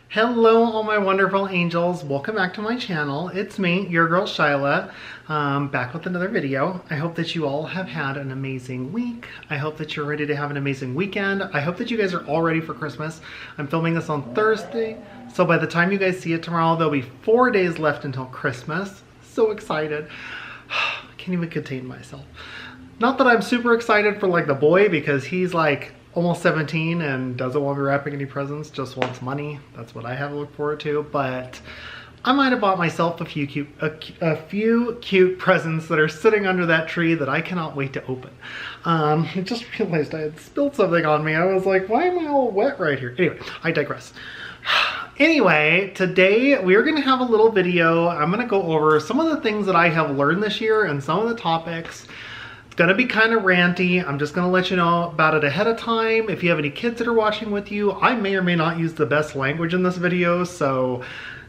Hello all my wonderful angels, welcome back to my channel. It's me, your girl Shyla, back with another video. I hope that you all have had an amazing week. I hope that you're ready to have an amazing weekend. I hope that you guys are all ready for Christmas. I'm filming this on Thursday, so by the time you guys see it tomorrow, there'll be 4 days left until Christmas. So excited. I can't even contain myself. Not that I'm super excited for like the boy, because he's like almost 17 and doesn't want to be wrapping any presents, just wants money. That's what I have to look forward to. But I might have bought myself a few cute presents that are sitting under that tree that I cannot wait to open. I just realized I had spilled something on me. I was like, why am I all wet right here? Anyway, I digress. Anyway, today we are going to have a little video. I'm going to go over some of the things that I have learned this year and some of the topics. Gonna be kind of ranty. I'm just gonna let you know about it ahead of time. If you have any kids that are watching with you, I may or may not use the best language in this video, so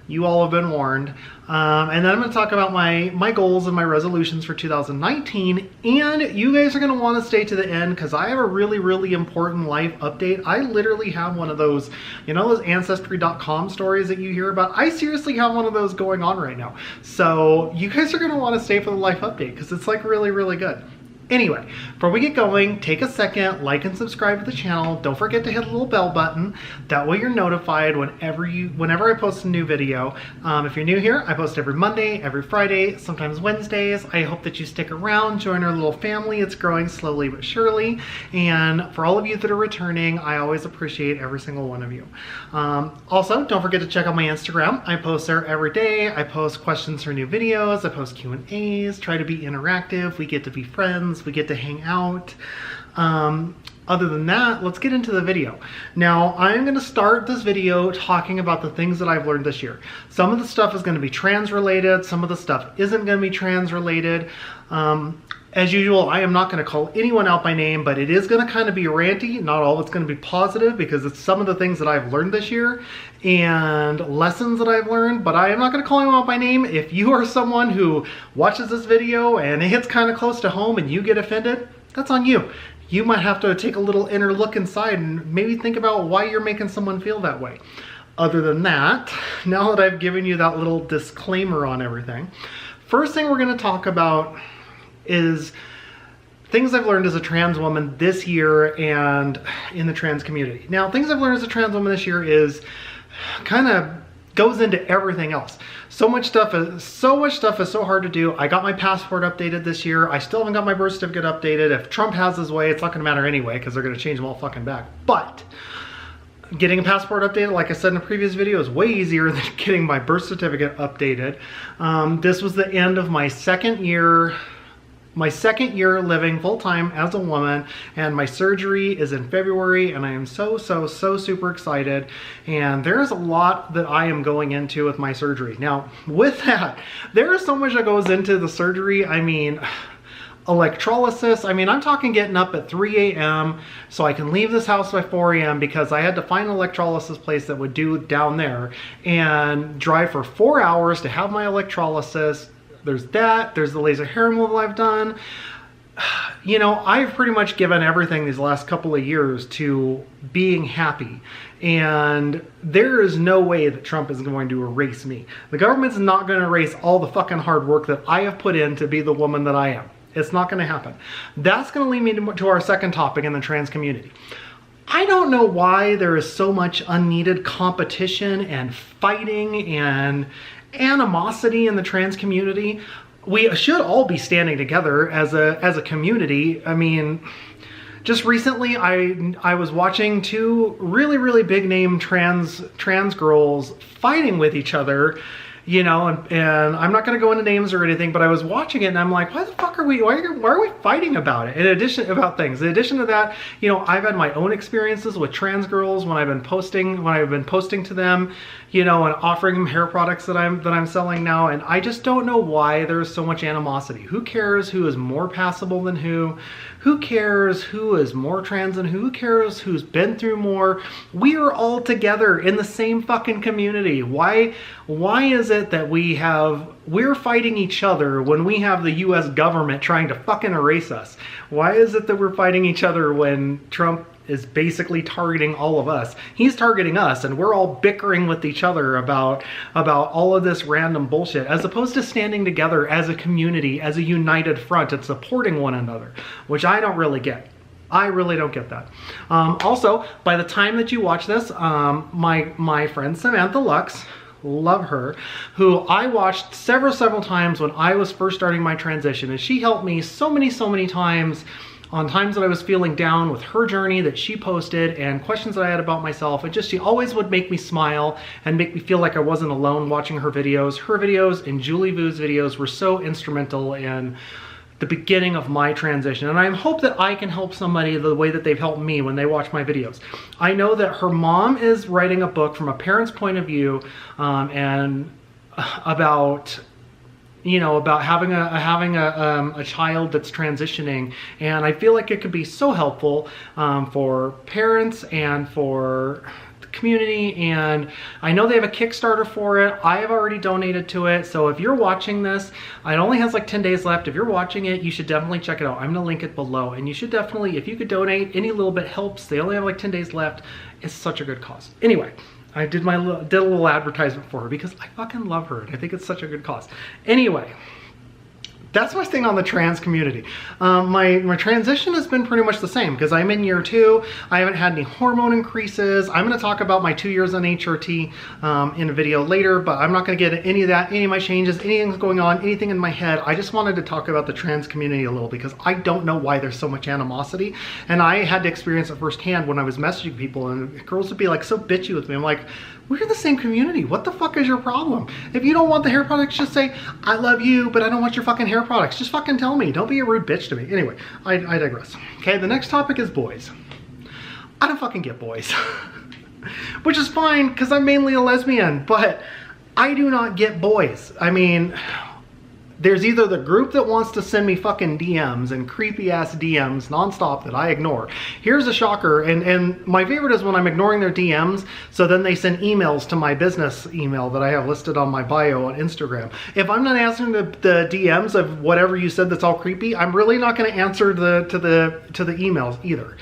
you all have been warned. And then I'm gonna talk about my goals and my resolutions for 2019. And you guys are gonna wanna stay to the end because I have a really important life update. I literally have one of those, you know, those Ancestry.com stories that you hear about. I seriously have one of those going on right now. So you guys are gonna wanna stay for the life update because it's like really good. Anyway, before we get going, take a second, like and subscribe to the channel. Don't forget to hit the little bell button. That way you're notified whenever I post a new video. If you're new here, I post every Monday, every Friday, sometimes Wednesdays. I hope that you stick around, join our little family. It's growing slowly but surely. And for all of you that are returning, I always appreciate every single one of you. Also, don't forget to check out my Instagram. I post there every day. I post questions for new videos. I post Q&As, try to be interactive. We get to be friends. We get to hang out. Other than that, let's get into the video. Now, I'm going to start this video talking about the things that I've learned this year. Some of the stuff is going to be trans related. Some of the stuff isn't going to be trans related. As usual, I am not going to call anyone out by name, but it is going to kind of be ranty. Not all of it's going to be positive because it's some of the things that I've learned this year and lessons that I've learned, but I am not going to call anyone out by name. If you are someone who watches this video and it hits kind of close to home and you get offended, that's on you. You might have to take a little inner look inside and maybe think about why you're making someone feel that way. Other than that, now that I've given you that little disclaimer on everything, first thing we're going to talk about is things I've learned as a trans woman this year and in the trans community. Now, things I've learned as a trans woman this year is kind of goes into everything else. So much stuff is so hard to do. I got my passport updated this year. I still haven't got my birth certificate updated. If Trump has his way, it's not gonna matter anyway because they're gonna change them all fucking back. But getting a passport updated, like I said in a previous video, is way easier than getting my birth certificate updated. This was the end of my second year living full-time as a woman, and my surgery is in February, and I am so super excited. And there's a lot that I am going into with my surgery. Now, with that, there is so much that goes into the surgery. I mean, electrolysis. I mean, I'm talking getting up at 3 a.m. so I can leave this house by 4 a.m. because I had to find an electrolysis place that would do down there and drive for 4 hours to have my electrolysis. There's that, there's the laser hair removal I've done. You know, I've pretty much given everything these last couple of years to being happy. And there is no way that Trump is going to erase me. The government's not going to erase all the fucking hard work that I have put in to be the woman that I am. It's not going to happen. That's going to lead me to our second topic in the trans community. I don't know why there is so much unneeded competition and fighting and animosity in the trans community. We should all be standing together as a community. I mean, just recently I was watching two really big name trans girls fighting with each other, you know, and I'm not going to go into names or anything, but I was watching it and I'm like, why the fuck are we fighting about it? In addition to that, you know, I've had my own experiences with trans girls when I've been posting to them, you know, and offering them hair products that I'm selling now, and I just don't know why there's so much animosity. Who cares who is more passable than who? Who cares who is more trans than who? Who cares who's been through more? We are all together in the same fucking community. Why is it that we're fighting each other when we have the US government trying to fucking erase us? Why is it that we're fighting each other when Trump is basically targeting all of us. He's targeting us, and we're all bickering with each other about all of this random bullshit, as opposed to standing together as a community, as a united front, and supporting one another, which I don't really get. I really don't get that. Also, by the time that you watch this, my friend Samantha Lux, love her, who I watched several times when I was first starting my transition, and she helped me so many times on times that I was feeling down with her journey that she posted and questions that I had about myself. And just, she always would make me smile and make me feel like I wasn't alone watching her videos. Her videos and Julie Vu's videos were so instrumental in the beginning of my transition. And I hope that I can help somebody the way that they've helped me when they watch my videos. I know that her mom is writing a book from a parent's point of view, and about, you know, about having a child that's transitioning, and I feel like it could be so helpful for parents and for the community. And I know they have a Kickstarter for it. I have already donated to it, so if you're watching this, it only has like 10 days left. If you're watching it, you should definitely check it out. I'm gonna link it below, and you should definitely, if you could donate, any little bit helps. They only have like 10 days left. It's such a good cause. Anyway, I did a little advertisement for her because I fucking love her and I think it's such a good cause. Anyway, that's my thing on the trans community. My transition has been pretty much the same because I'm in year 2. I haven't had any hormone increases. I'm going to talk about my 2 years on HRT in a video later, but I'm not going to get into any of that, any of my changes, anything that's going on, anything in my head. I just wanted to talk about the trans community a little because I don't know why there's so much animosity, and I had to experience it firsthand when I was messaging people, and girls would be like so bitchy with me. I'm like, we're in the same community. What the fuck is your problem? If you don't want the hair products, just say, I love you, but I don't want your fucking hair products. Just fucking tell me. Don't be a rude bitch to me. Anyway, I digress. Okay, the next topic is boys. I don't fucking get boys. Which is fine, because I'm mainly a lesbian, but I do not get boys. I mean, there's either the group that wants to send me fucking DMs and creepy ass DMs nonstop that I ignore. Here's a shocker, and my favorite is when I'm ignoring their DMs, so then they send emails to my business email that I have listed on my bio on Instagram. If I'm not answering the DMs of whatever you said that's all creepy, I'm really not going to answer to the emails either.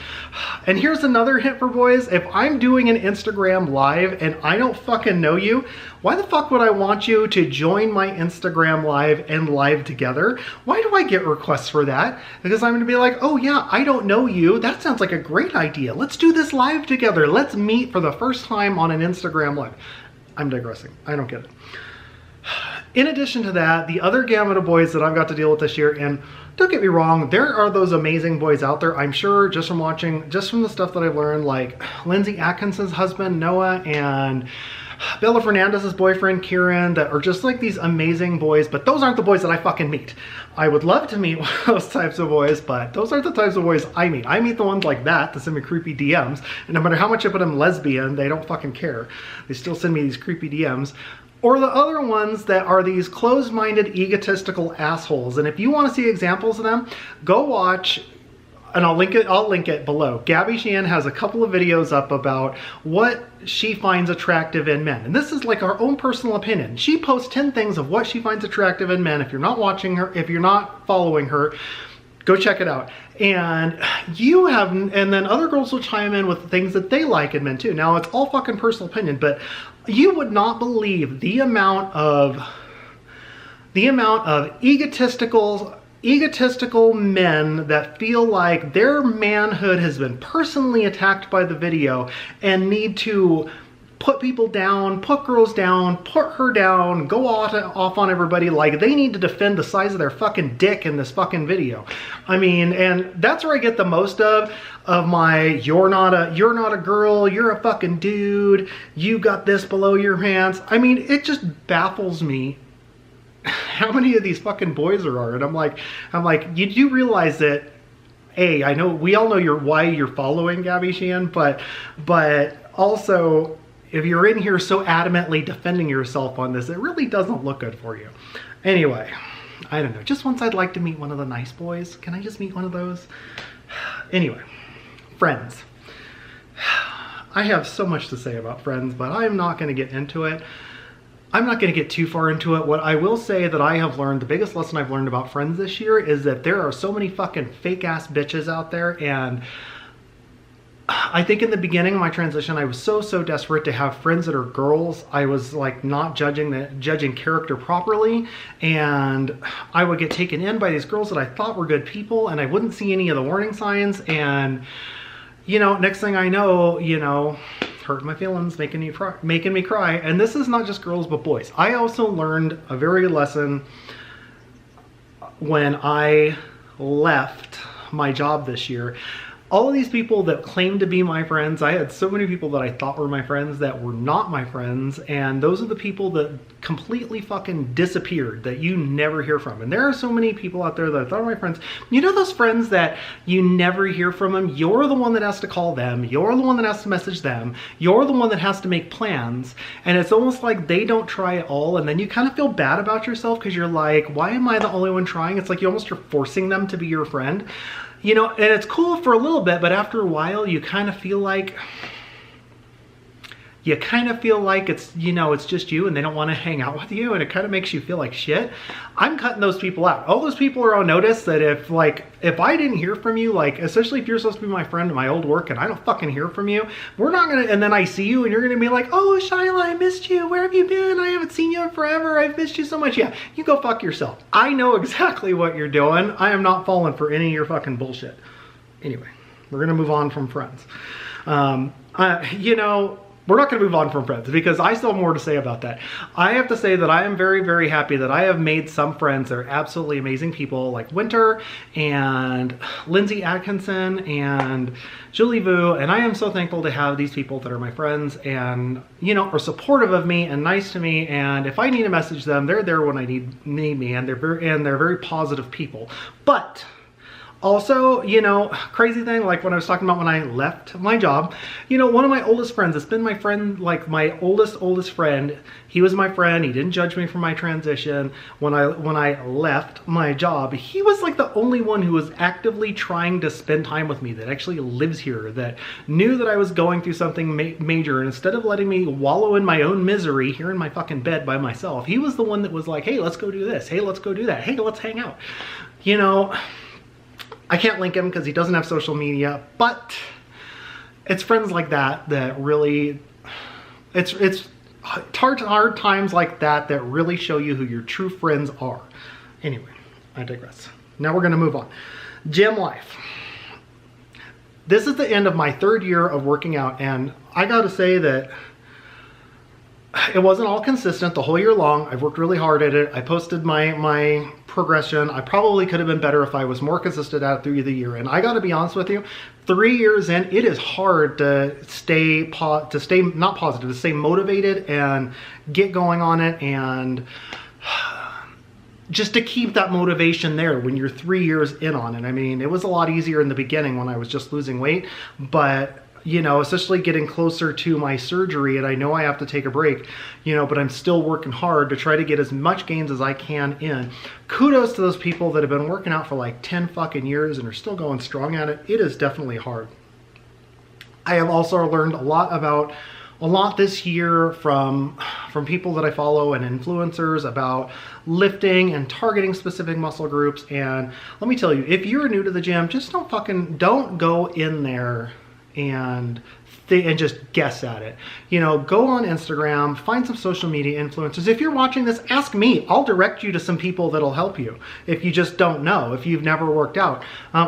And here's another hint for boys. If I'm doing an Instagram live and I don't fucking know you, why the fuck would I want you to join my Instagram live and live together? Why do I get requests for that? Because I'm gonna be like, oh yeah, I don't know you. That sounds like a great idea. Let's do this live together. Let's meet for the first time on an Instagram live. I'm digressing. I don't get it. In addition to that, the other gamut of boys that I've got to deal with this year, and don't get me wrong, there are those amazing boys out there, I'm sure, just from watching, just from the stuff that I've learned, like Lindsay Atkinson's husband, Noah, and Bella Fernandez's boyfriend, Kieran, that are just like these amazing boys, but those aren't the boys that I fucking meet. I would love to meet those types of boys, but those aren't the types of boys I meet. I meet the ones like that send me creepy DMs, and no matter how much I put them lesbian, they don't fucking care. They still send me these creepy DMs. Or the other ones that are these closed-minded, egotistical assholes. And if you want to see examples of them, go watch, and I'll link it below. Gabby Sheehan has a couple of videos up about what she finds attractive in men. And this is like our own personal opinion. She posts 10 things of what she finds attractive in men. If you're not watching her, if you're not following her, go check it out. And you have, and then other girls will chime in with things that they like in men too. Now it's all fucking personal opinion, but you would not believe the amount of egotistical men that feel like their manhood has been personally attacked by the video and need to put people down, put girls down, put her down, go off on everybody like they need to defend the size of their fucking dick in this fucking video. I mean, and that's where I get the most of my you're not a girl, you're a fucking dude, you got this below your pants. I mean, it just baffles me how many of these fucking boys there are. And I'm like, you do realize that, A, I know we all know why you're following Gabby Sheehan, but also, if you're in here so adamantly defending yourself on this, it really doesn't look good for you. Anyway, I don't know. Just once I'd like to meet one of the nice boys. Can I just meet one of those? Anyway, Friends. I have so much to say about Friends, but I'm not going to get into it. I'm not going to get too far into it. What I will say that I have learned, the biggest lesson I've learned about Friends this year is that there are so many fucking fake ass bitches out there, and I think in the beginning of my transition, I was so desperate to have friends that are girls. I was like not judging character properly, and I would get taken in by these girls that I thought were good people, and I wouldn't see any of the warning signs, and you know, next thing I know, you know, hurt my feelings, making me cry. And this is not just girls but boys. I also learned a very good lesson when I left my job this year. All of these people that claimed to be my friends, I had so many people that I thought were my friends that were not my friends, and those are the people that completely fucking disappeared, that you never hear from. And there are so many people out there that I thought were my friends. You know those friends that you never hear from them? You're the one that has to call them, you're the one that has to message them, you're the one that has to make plans, and it's almost like they don't try at all, and then you kind of feel bad about yourself because you're like, why am I the only one trying? It's like you almost are forcing them to be your friend. You know, and it's cool for a little bit, but after a while you kind of feel like it's, you know, it's just you and they don't want to hang out with you, and it kind of makes you feel like shit. I'm cutting those people out. All those people are on notice that if I didn't hear from you, like, especially if you're supposed to be my friend at my old work and I don't fucking hear from you, we're not gonna, and then I see you and you're gonna be like, oh, Shyla, I missed you. Where have you been? I haven't seen you in forever. I've missed you so much. Yeah, you go fuck yourself. I know exactly what you're doing. I am not falling for any of your fucking bullshit. Anyway, we're gonna move on from friends. You know, we're not going to move on from friends because I still have more to say about that. I have to say that I am very happy that I have made some friends that are absolutely amazing people, like Winter and Lindsay Atkinson and Julie Vu, and I am so thankful to have these people that are my friends and, you know, are supportive of me and nice to me, and if I need to message them, they're there when I need me, and they're very positive people. But also, you know, crazy thing, like when I was talking about when I left my job, you know, one of my oldest friends, it's been my friend, like my oldest friend, he was my friend, he didn't judge me for my transition. When I left my job, he was like the only one who was actively trying to spend time with me, that actually lives here, that knew that I was going through something major, and instead of letting me wallow in my own misery here in my fucking bed by myself, he was the one that was like, hey, let's go do this, hey, let's go do that, hey, let's hang out. You know, I can't link him because he doesn't have social media, but it's friends like that that really, it's hard times like that that really show you who your true friends are. Anyway, I digress. Now we're gonna move on. Gym life. This is the end of my 3rd year of working out, and I gotta say that it wasn't all consistent the whole year long. I've worked really hard at it. I posted my progression. I probably could have been better if I was more consistent at it through the year. And I got to be honest with you, 3 years in, it is hard to stay motivated and get going on it, and just to keep that motivation there when you're 3 years in on it. I mean, it was a lot easier in the beginning when I was just losing weight, but you know, especially getting closer to my surgery, and I know I have to take a break, you know, but I'm still working hard to try to get as much gains as I can in. Kudos to those people that have been working out for like 10 fucking years and are still going strong at it. It is definitely hard. I have also learned a lot this year from people that I follow and influencers about lifting and targeting specific muscle groups. And let me tell you, if you're new to the gym, just don't go in there and just guess at it. You know, go on Instagram, find some social media influencers. If you're watching this, ask me. I'll direct you to some people that'll help you if you just don't know, if you've never worked out.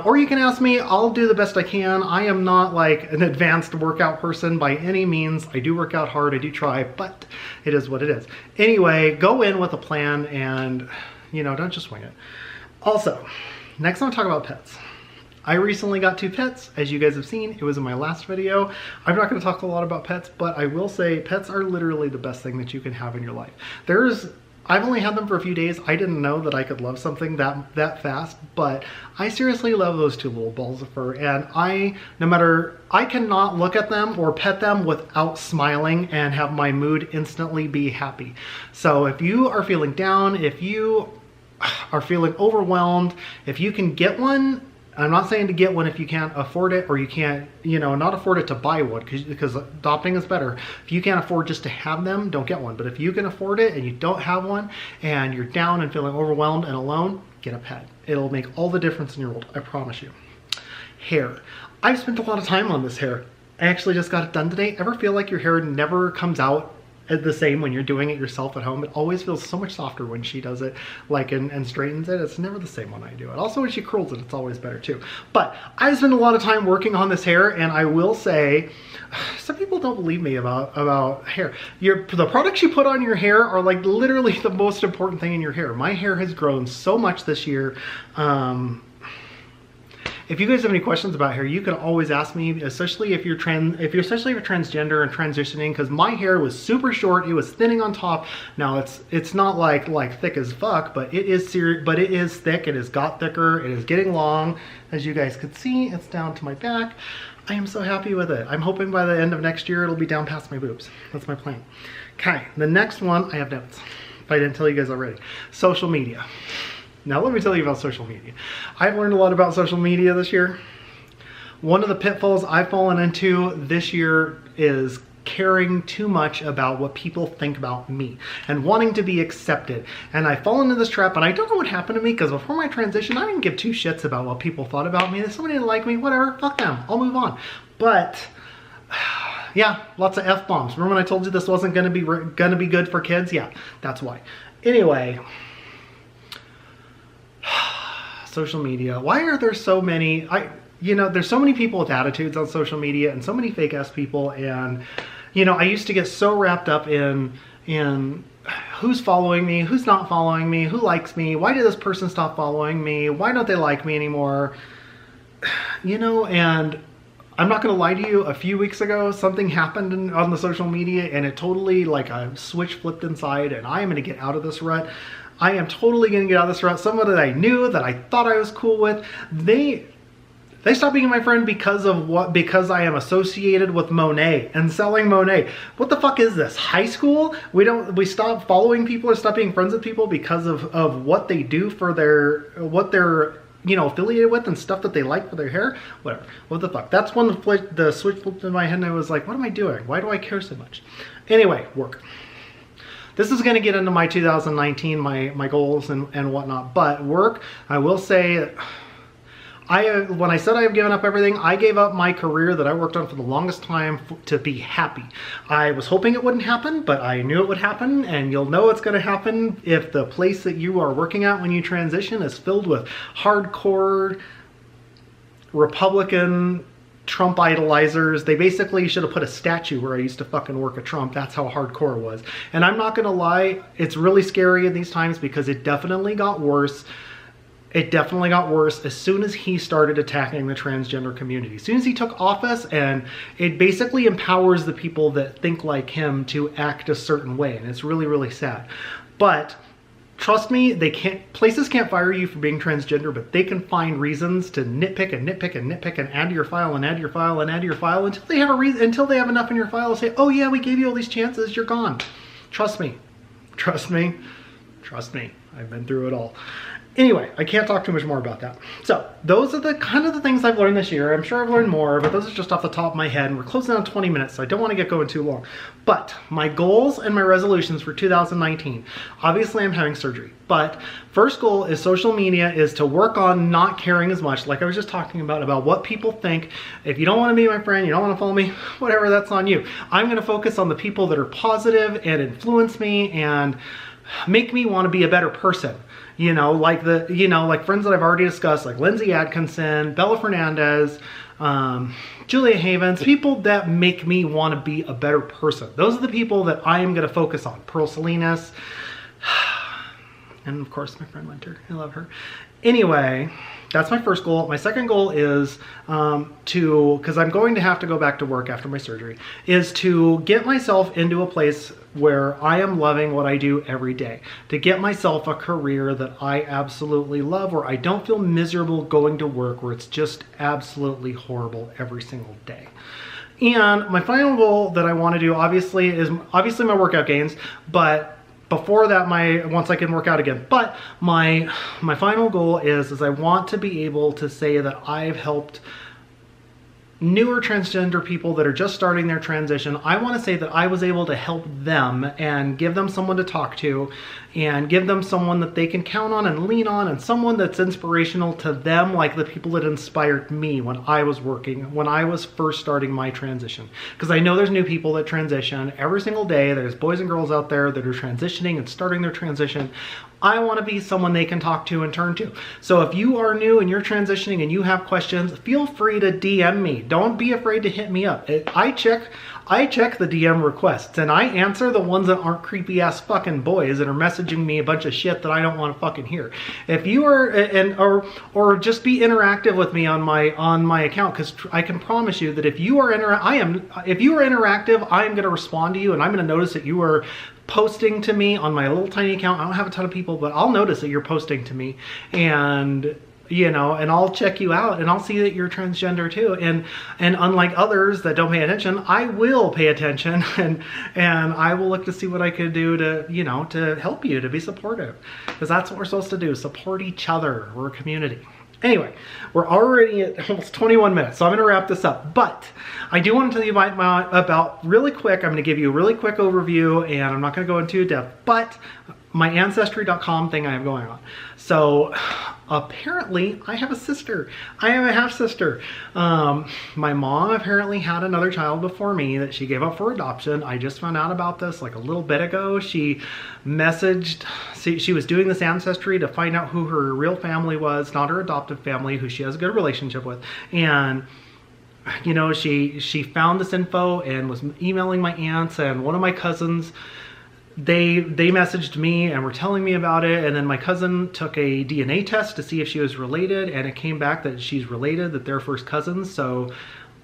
Or you can ask me. I'll do the best I can. I am not like an advanced workout person by any means. I do work out hard, I do try, but it is what it is. Anyway, go in with a plan and, you know, don't just wing it. Also, next I want to talk about pets. I recently got 2 pets, as you guys have seen. It was in my last video. I'm not going to talk a lot about pets, but I will say pets are literally the best thing that you can have in your life. I've only had them for a few days. I didn't know that I could love something that fast, but I seriously love those 2 little balls of fur, and I cannot look at them or pet them without smiling and have my mood instantly be happy. So if you are feeling down, if you are feeling overwhelmed, if you can get one, I'm not saying to get one if you can't afford it, or you can't, you know, not afford it to buy one, because adopting is better. If you can't afford just to have them, don't get one. But if you can afford it and you don't have one and you're down and feeling overwhelmed and alone, get a pet. It'll make all the difference in your world, I promise you. Hair. I've spent a lot of time on this hair. I actually just got it done today. Ever feel like your hair never comes out the same when you're doing it yourself at home? It always feels so much softer when she does it, like, and straightens it. It's never the same when I do it. Also, when she curls it, it's always better too. But I spent a lot of time working on this hair, and I will say, some people don't believe me about hair. The products you put on your hair are like literally the most important thing in your hair. My hair has grown so much this year. If you guys have any questions about hair, you can always ask me, especially if you're transgender and transitioning, because my hair was super short. It was thinning on top. Now it's not like thick as fuck, but it is thick. It has got thicker. It is getting long. As you guys could see, it's down to my back. I am so happy with it. I'm hoping by the end of next year, it'll be down past my boobs. That's my plan. Okay, the next one, I have notes. If I didn't tell you guys already. Social media. Now let me tell you about social media. I've learned a lot about social media this year. One of the pitfalls I've fallen into this year is caring too much about what people think about me and wanting to be accepted. And I fall into this trap, and I don't know what happened to me, because before my transition, I didn't give two shits about what people thought about me. If somebody didn't like me, whatever, fuck them. I'll move on. But yeah, lots of F-bombs. Remember when I told you this wasn't gonna be good for kids? Yeah, that's why. Anyway, social media. Why are there so many? There's so many people with attitudes on social media, and so many fake ass people. And I used to get so wrapped up in who's following me, who's not following me, who likes me, why did this person stop following me, why don't they like me anymore? And I'm not gonna lie to you, a few weeks ago, something happened on the social media, and it totally, like, a switch flipped inside, and I am gonna get out of this rut. I am totally gonna get out of this rut. Someone that I knew, that I thought I was cool with, they stopped being my friend because I am associated with Monet and selling Monet. What the fuck is this? High school? We stop following people or stop being friends with people because of what they do for what they're affiliated with and stuff that they like for their hair? Whatever. What the fuck? That's when the switch flipped in my head, and I was like, what am I doing? Why do I care so much? Anyway, work. This is going to get into my 2019, my goals and whatnot, but work, I will say, when I said I have given up everything, I gave up my career that I worked on for the longest time to be happy. I was hoping it wouldn't happen, but I knew it would happen, and you'll know it's going to happen if the place that you are working at when you transition is filled with hardcore Republican Trump idolizers. They basically should have put a statue where I used to fucking work at Trump. That's how hardcore it was. And I'm not gonna lie, it's really scary in these times, because it definitely got worse. It definitely got worse as soon as he started attacking the transgender community. As soon as he took office, and it basically empowers the people that think like him to act a certain way. And it's really, really sad. But trust me, places can't fire you for being transgender, but they can find reasons to nitpick and nitpick and nitpick and add to your file and add to your file and add to your file until they have until they have enough in your file to say, oh yeah, we gave you all these chances, you're gone. Trust me. Trust me. Trust me. I've been through it all. Anyway, I can't talk too much more about that. So those are the kind of the things I've learned this year. I'm sure I've learned more, but those are just off the top of my head. And we're closing on 20 minutes, so I don't want to get going too long. But my goals and my resolutions for 2019, obviously I'm having surgery, but first goal is social media, is to work on not caring as much, like I was just talking about what people think. If you don't want to be my friend, you don't want to follow me, whatever, that's on you. I'm going to focus on the people that are positive and influence me and make me want to be a better person. Like friends that I've already discussed, like Lindsay Atkinson, Bella Fernandez, Julia Havens, people that make me want to be a better person. Those are the people that I am going to focus on. Pearl Salinas, and of course my friend Winter. I love her. Anyway, that's my first goal. My second goal is because I'm going to have to go back to work after my surgery, is to get myself into a place where I am loving what I do every day. To get myself a career that I absolutely love, where I don't feel miserable going to work, where it's just absolutely horrible every single day. And my final goal that I want to do, obviously my workout gains, but before that, once I can work out again. But my final goal is I want to be able to say that I've helped newer transgender people that are just starting their transition, I want to say that I was able to help them and give them someone to talk to and give them someone that they can count on and lean on, and someone that's inspirational to them, like the people that inspired me when I was first starting my transition. Because I know there's new people that transition every single day. There's boys and girls out there that are transitioning and starting their transition. I want to be someone they can talk to and turn to. So if you are new and you're transitioning and you have questions, feel free to DM me. Don't be afraid to hit me up. I check the DM requests, and I answer the ones that aren't creepy ass fucking boys that are messaging me a bunch of shit that I don't want to fucking hear. If you are, or just be interactive with me on my account, because I can promise you that if you are interactive, I am going to respond to you, and I'm going to notice that you are posting to me on my little tiny account. I don't have a ton of people, but I'll notice that you're posting to me, and you know, and I'll check you out, and I'll see that you're transgender too. And unlike others that don't pay attention, I will pay attention, and I will look to see what I could do to, you know, to help you, to be supportive, because that's what we're supposed to do, support each other. We're a community. Anyway, we're already at almost 21 minutes, so I'm going to wrap this up. But I do want to tell you about really quick. I'm going to give you a really quick overview, and I'm not going to go into depth, but my Ancestry.com thing I have going on. So apparently I have a sister. I have a half sister. My mom apparently had another child before me that she gave up for adoption. I just found out about this like a little bit ago. She messaged, she was doing this Ancestry to find out who her real family was, not her adoptive family, who she has a good relationship with. And you know, she found this info and was emailing my aunts, and one of my cousins, they messaged me and were telling me about it, and then my cousin took a DNA test to see if she was related, and it came back that she's related, that they're first cousins. So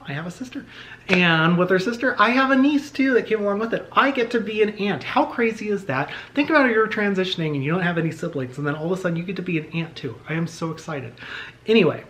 I have a sister, and with her sister I have a niece too that came along with it. I get to be an aunt. How crazy is that? Think about it, you're transitioning and you don't have any siblings, and then all of a sudden you get to be an aunt too. I am so excited. Anyway,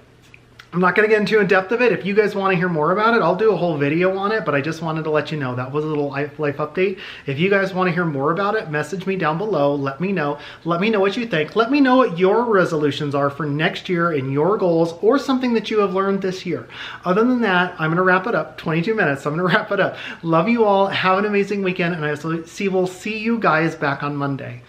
I'm not going to get into in depth of it. If you guys want to hear more about it, I'll do a whole video on it, but I just wanted to let you know that was a little life update. If you guys want to hear more about it, message me down below. Let me know. Let me know what you think. Let me know what your resolutions are for next year and your goals, or something that you have learned this year. Other than that, I'm going to wrap it up. 22 minutes. So I'm going to wrap it up. Love you all. Have an amazing weekend, and we'll see you guys back on Monday.